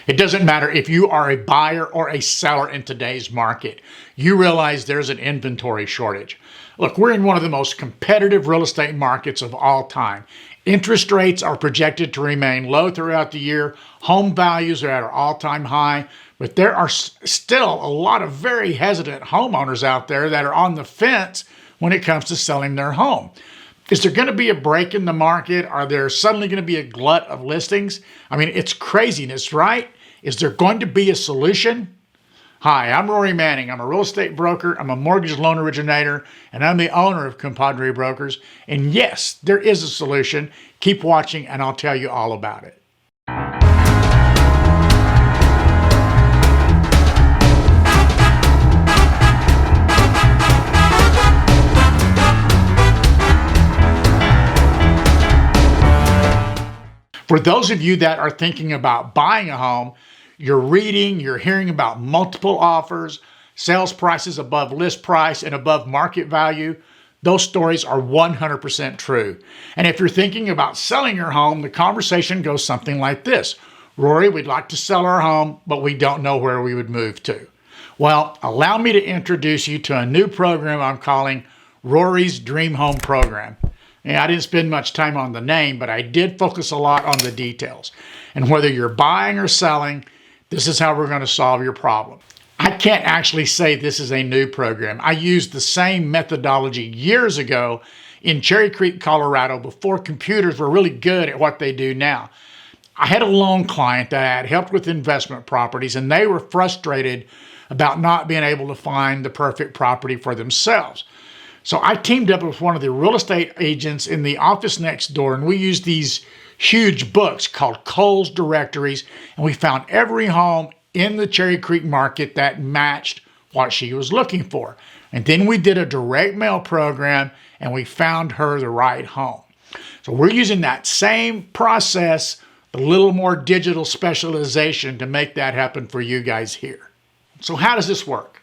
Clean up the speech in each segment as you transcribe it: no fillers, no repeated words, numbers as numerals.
It doesn't matter if you are a buyer or a seller in today's market. You realize there's an inventory shortage. Look, we're in one of the most competitive real estate markets of all time. Interest rates are projected to remain low throughout the year. Home values are at an all-time high, but there are still a lot of very hesitant homeowners out there that are on the fence when it comes to selling their home. Is there going to be a break in the market? Are there suddenly going to be a glut of listings? I mean, it's craziness, right? Is there going to be a solution? Hi, I'm Rory Manning. I'm a real estate broker. I'm a mortgage loan originator, and I'm the owner of Compadre Brokers. And yes, there is a solution. Keep watching, and I'll tell you all about it. For those of you that are thinking about buying a home, you're hearing about multiple offers, sales prices above list price and above market value. Those stories are 100% true. And if you're thinking about selling your home, the conversation goes something like this. Rory, we'd like to sell our home, but we don't know where we would move to. Well, allow me to introduce you to a new program I'm calling Rory's Dream Home Program. I didn't spend much time on the name, but I did focus a lot on the details. And whether you're buying or selling, this is how we're going to solve your problem. I can't actually say this is a new program. I used the same methodology years ago in Cherry Creek, Colorado, before computers were really good at what they do now. I had a loan client that I had helped with investment properties, and they were frustrated about not being able to find the perfect property for themselves. So I teamed up with one of the real estate agents in the office next door, and we used these huge books called Cole's Directories, and we found every home in the Cherry Creek market that matched what she was looking for. And then we did a direct mail program, and we found her the right home. So we're using that same process, a little more digital specialization to make that happen for you guys here. So how does this work?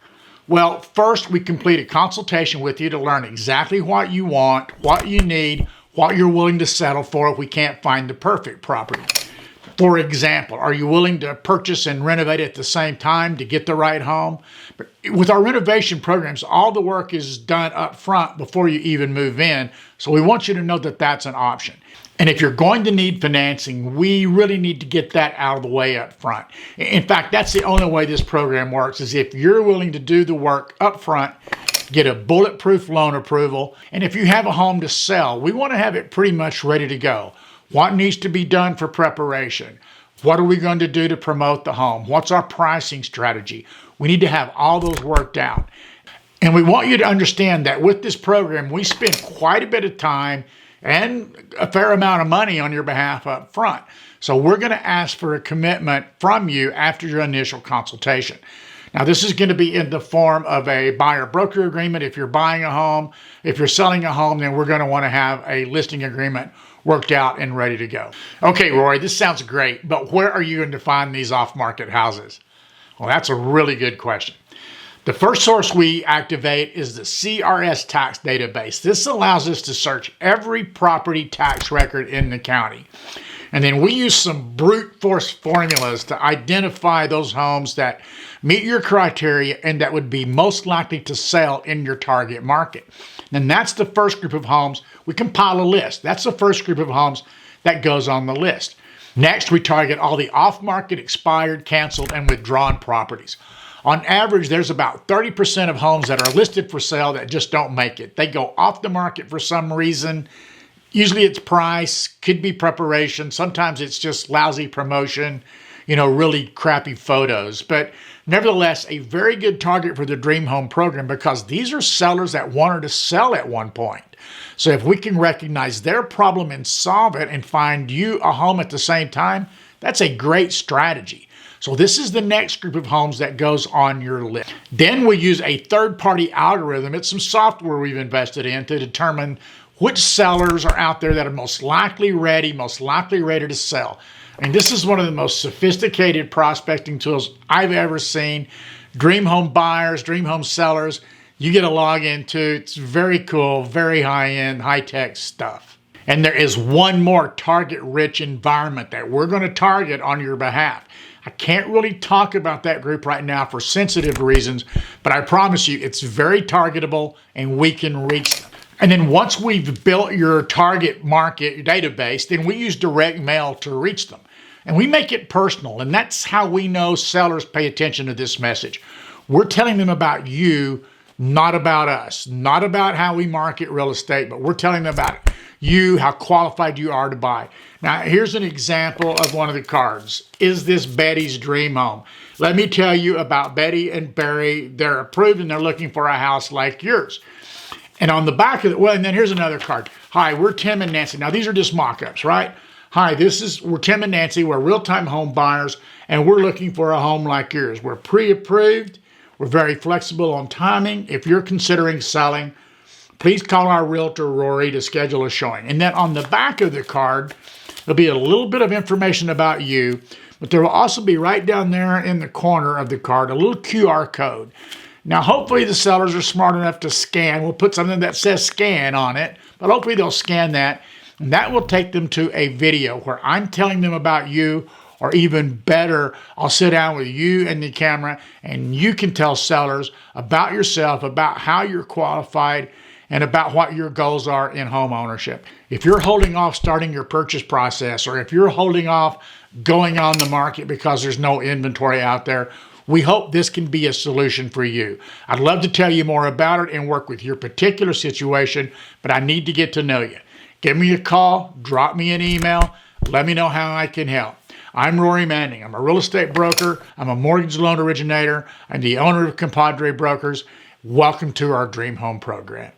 Well, first we complete a consultation with you to learn exactly what you want, what you need, what you're willing to settle for if we can't find the perfect property. For example, are you willing to purchase and renovate at the same time to get the right home? But with our renovation programs, all the work is done up front before you even move in, so we want you to know that that's an option. And if you're going to need financing, we really need to get that out of the way up front. In fact, that's the only way this program works, is if you're willing to do the work up front, get a bulletproof loan approval, and if you have a home to sell, we want to have it pretty much ready to go. What needs to be done for preparation? What are we going to do to promote the home? What's our pricing strategy? We need to have all those worked out. And we want you to understand that with this program, we spend quite a bit of time and a fair amount of money on your behalf up front. So we're going to ask for a commitment from you after your initial consultation. Now, this is going to be in the form of a buyer-broker agreement if you're buying a home. If you're selling a home, then we're going to want to have a listing agreement worked out and ready to go. Okay, Rory, this sounds great, but where are you going to find these off-market houses? Well, that's a really good question. The first source we activate is the CRS tax database. This allows us to search every property tax record in the county. And then we use some brute force formulas to identify those homes that meet your criteria and that would be most likely to sell in your target market. And that's the first group of homes. We compile a list. That's the first group of homes that goes on the list. Next, we target all the off-market, expired, canceled, and withdrawn properties. On average, there's about 30% of homes that are listed for sale that just don't make it. They go off the market for some reason. Usually it's price, could be preparation. Sometimes it's just lousy promotion, really crappy photos. But nevertheless, a very good target for the Dream Home program because these are sellers that wanted to sell at one point. So if we can recognize their problem and solve it and find you a home at the same time, that's a great strategy. So this is the next group of homes that goes on your list. Then we use a third-party algorithm. It's some software we've invested in to determine which sellers are out there that are most likely ready to sell. And this is one of the most sophisticated prospecting tools I've ever seen. Dream home buyers, dream home sellers, you get a login to. It's very cool, very high-end, high-tech stuff. And there is one more target-rich environment that we're going to target on your behalf. I can't really talk about that group right now for sensitive reasons, but I promise you it's very targetable and we can reach them. And then once we've built your target market database, then we use direct mail to reach them. And we make it personal, and that's how we know sellers pay attention to this message. We're telling them about you, not about us, not about how we market real estate, but we're telling them about you, how qualified you are to buy. Now, here's an example of one of the cards. Is this Betty's dream home? Let me tell you about Betty and Barry. They're approved and they're looking for a house like yours. And on the back of it, well, and then here's another card. Hi, we're Tim and Nancy. Now, these are just mock-ups, right? Hi, we're Tim and Nancy. We're real-time home buyers, and we're looking for a home like yours. We're pre-approved. We're very flexible on timing. If you're considering selling, please call our realtor, Rory, to schedule a showing. And then on the back of the card, there'll be a little bit of information about you, but there will also be right down there in the corner of the card, a little QR code. Now, hopefully the sellers are smart enough to scan. We'll put something that says scan on it, but hopefully they'll scan that. And that will take them to a video where I'm telling them about you, or even better, I'll sit down with you and the camera and you can tell sellers about yourself, about how you're qualified, and about what your goals are in home ownership. If you're holding off starting your purchase process, or if you're holding off going on the market because there's no inventory out there, we hope this can be a solution for you. I'd love to tell you more about it and work with your particular situation, but I need to get to know you. Give me a call, drop me an email, let me know how I can help. I'm Rory Manning. I'm a real estate broker. I'm a mortgage loan originator. I'm the owner of Compadre Brokers. Welcome to our Dream Home program.